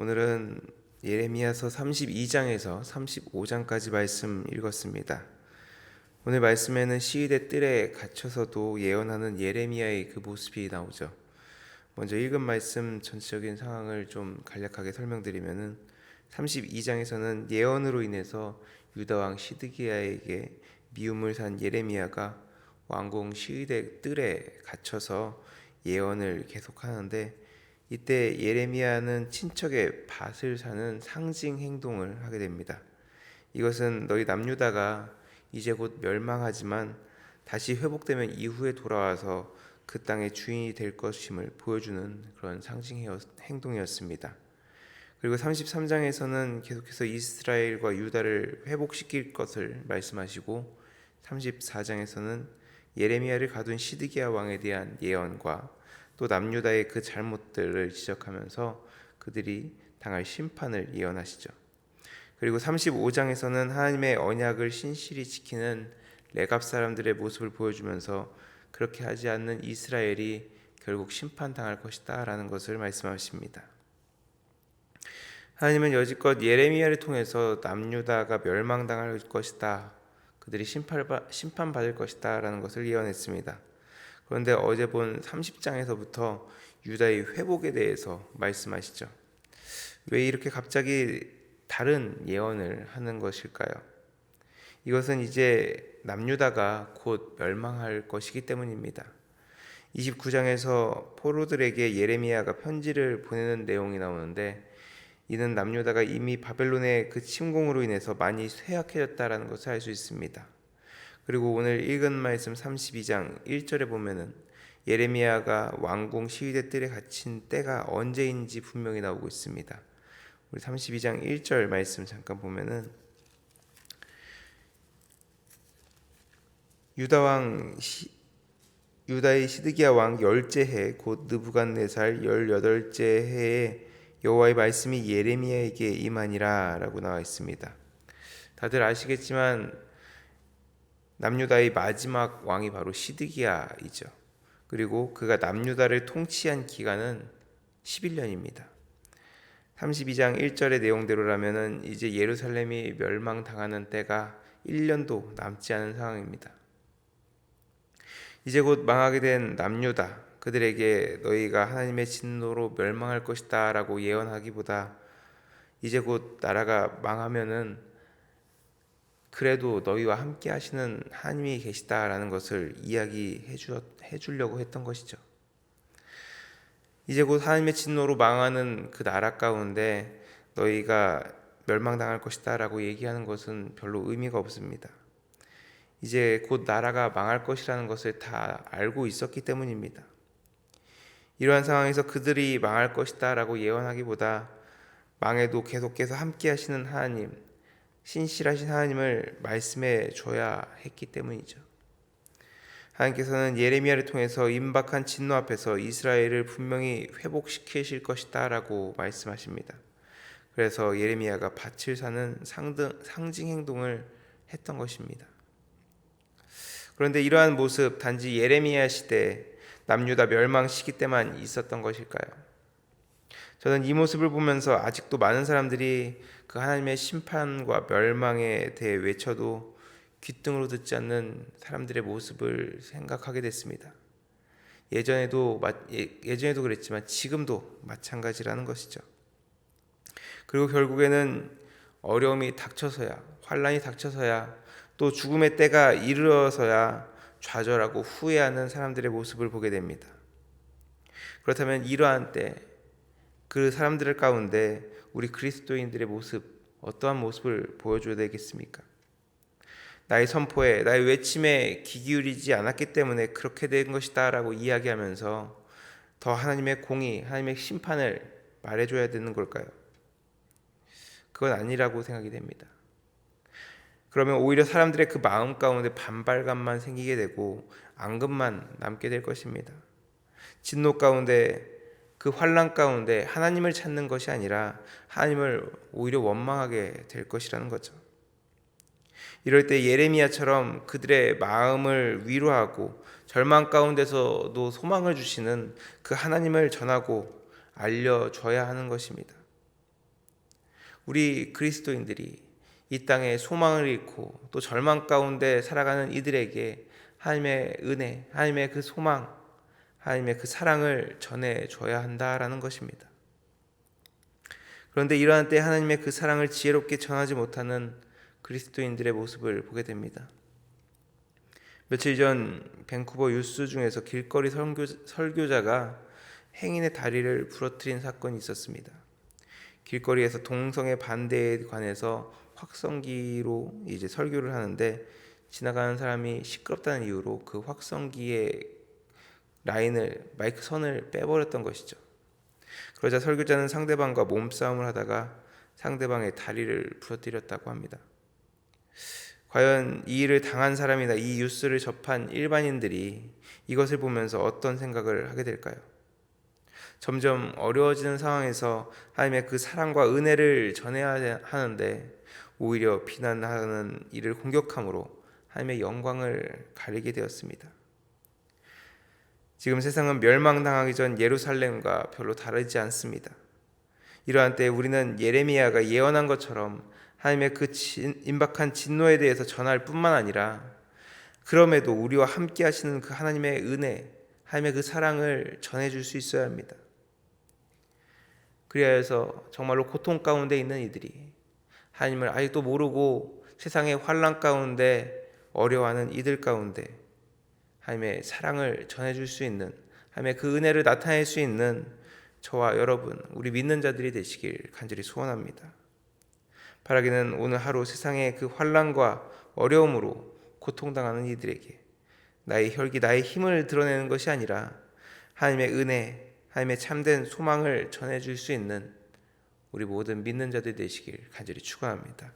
오늘은 예레미야서 32장에서 35장까지 말씀 읽었습니다. 오늘 말씀에는 시위대 뜰에 갇혀서도 예언하는 예레미야의 그 모습이 나오죠. 먼저 읽은 말씀 전체적인 상황을 좀 간략하게 설명드리면은 32장에서는 예언으로 인해서 유다 왕 시드기야에게 미움을 산 예레미야가 왕궁 시위대 뜰에 갇혀서 예언을 계속하는데, 이때 예레미야는 친척의 밭을 사는 상징 행동을 하게 됩니다. 이것은 너희 남유다가 이제 곧 멸망하지만 다시 회복되면 이후에 돌아와서 그 땅의 주인이 될 것임을 보여주는 그런 상징 행동이었습니다. 그리고 33장에서는 계속해서 이스라엘과 유다를 회복시킬 것을 말씀하시고, 34장에서는 예레미야를 가둔 시드기야 왕에 대한 예언과 또 남유다의 그 잘못들을 지적하면서 그들이 당할 심판을 예언하시죠. 그리고 35장에서는 하나님의 언약을 신실히 지키는 레갑 사람들의 모습을 보여주면서 그렇게 하지 않는 이스라엘이 결국 심판당할 것이다 라는 것을 말씀하십니다. 하나님은 여지껏 예레미야를 통해서 남유다가 멸망당할 것이다, 그들이 심판받을 것이다 라는 것을 예언했습니다. 그런데 어제 본 30장에서부터 유다의 회복에 대해서 말씀하시죠. 왜 이렇게 갑자기 다른 예언을 하는 것일까요? 이것은 이제 남유다가 곧 멸망할 것이기 때문입니다. 29장에서 포로들에게 예레미야가 편지를 보내는 내용이 나오는데, 이는 남유다가 이미 바벨론의 그 침공으로 인해서 많이 쇠약해졌다라는 것을 알 수 있습니다. 그리고 오늘 읽은 말씀 32장 1절에 보면은 예레미야가 왕궁 시위대 뜰에 갇힌 때가 언제인지 분명히 나오고 있습니다. 우리 32장 1절 말씀 잠깐 보면은 유다의 시드기야 왕 10째 해 곧 느부갓네살 18째 해에 여호와의 말씀이 예레미야에게 임하니라 라고 나와 있습니다. 다들 아시겠지만 남유다의 마지막 왕이 바로 시드기야이죠. 그리고 그가 남유다를 통치한 기간은 11년입니다. 32장 1절의 내용대로라면 이제 예루살렘이 멸망당하는 때가 1년도 남지 않은 상황입니다. 이제 곧 망하게 된 남유다, 그들에게 너희가 하나님의 진노로 멸망할 것이다 라고 예언하기보다 이제 곧 나라가 망하면은 그래도 너희와 함께 하시는 하나님이 계시다라는 것을 이야기해 주려고 했던 것이죠. 이제 곧 하나님의 진노로 망하는 그 나라 가운데 너희가 멸망당할 것이다 라고 얘기하는 것은 별로 의미가 없습니다. 이제 곧 나라가 망할 것이라는 것을 다 알고 있었기 때문입니다. 이러한 상황에서 그들이 망할 것이다 라고 예언하기보다 망해도 계속해서 함께 하시는 하나님, 신실하신 하나님을 말씀해 줘야 했기 때문이죠. 하나님께서는 예레미야를 통해서 임박한 진노 앞에서 이스라엘을 분명히 회복시키실 것이다 라고 말씀하십니다. 그래서 예레미야가 밭을 사는 상징 행동을 했던 것입니다. 그런데 이러한 모습 단지 예레미야 시대 남유다 멸망 시기 때만 있었던 것일까요? 저는 이 모습을 보면서 아직도 많은 사람들이 그 하나님의 심판과 멸망에 대해 외쳐도 귓등으로 듣지 않는 사람들의 모습을 생각하게 됐습니다. 예전에도 그랬지만 지금도 마찬가지라는 것이죠. 그리고 결국에는 어려움이 닥쳐서야, 환난이 닥쳐서야, 또 죽음의 때가 이르러서야 좌절하고 후회하는 사람들의 모습을 보게 됩니다. 그렇다면 이러한 때 그 사람들 가운데 우리 그리스도인들의 모습, 어떠한 모습을 보여줘야 되겠습니까? 나의 선포에, 나의 외침에 귀 기울이지 않았기 때문에 그렇게 된 것이다 라고 이야기하면서 더 하나님의 공의, 하나님의 심판을 말해줘야 되는 걸까요? 그건 아니라고 생각이 됩니다. 그러면 오히려 사람들의 그 마음 가운데 반발감만 생기게 되고 앙금만 남게 될 것입니다. 진노 가운데, 그 환난 가운데 하나님을 찾는 것이 아니라 하나님을 오히려 원망하게 될 것이라는 거죠. 이럴 때 예레미야처럼 그들의 마음을 위로하고 절망 가운데서도 소망을 주시는 그 하나님을 전하고 알려줘야 하는 것입니다. 우리 그리스도인들이 이 땅에 소망을 잃고 또 절망 가운데 살아가는 이들에게 하나님의 은혜, 하나님의 그 소망, 하나님의 그 사랑을 전해줘야 한다라는 것입니다. 그런데 이러한 때 하나님의 그 사랑을 지혜롭게 전하지 못하는 그리스도인들의 모습을 보게 됩니다. 며칠 전 밴쿠버 유스 중에서 길거리 설교자가 행인의 다리를 부러뜨린 사건이 있었습니다. 길거리에서 동성애 반대에 관해서 확성기로 이제 설교를 하는데 지나가는 사람이 시끄럽다는 이유로 그 확성기의 마이크 선을 빼버렸던 것이죠. 그러자 설교자는 상대방과 몸싸움을 하다가 상대방의 다리를 부러뜨렸다고 합니다. 과연 이 일을 당한 사람이나 이 뉴스를 접한 일반인들이 이것을 보면서 어떤 생각을 하게 될까요? 점점 어려워지는 상황에서 하나님의 그 사랑과 은혜를 전해야 하는데 오히려 비난하는 이를 공격함으로 하나님의 영광을 가리게 되었습니다. 지금 세상은 멸망당하기 전 예루살렘과 별로 다르지 않습니다. 이러한 때 우리는 예레미야가 예언한 것처럼 하나님의 그 임박한 진노에 대해서 전할 뿐만 아니라 그럼에도 우리와 함께 하시는 그 하나님의 은혜, 하나님의 그 사랑을 전해줄 수 있어야 합니다. 그래야 해서 정말로 고통 가운데 있는 이들이 하나님을 아직도 모르고 세상의 환난 가운데 어려워하는 이들 가운데 하나님의 사랑을 전해줄 수 있는, 하나님의 그 은혜를 나타낼 수 있는 저와 여러분, 우리 믿는 자들이 되시길 간절히 소원합니다. 바라기는 오늘 하루 세상의 그 환난과 어려움으로 고통당하는 이들에게 나의 혈기, 나의 힘을 드러내는 것이 아니라 하나님의 은혜, 하나님의 참된 소망을 전해줄 수 있는 우리 모든 믿는 자들 되시길 간절히 축원합니다.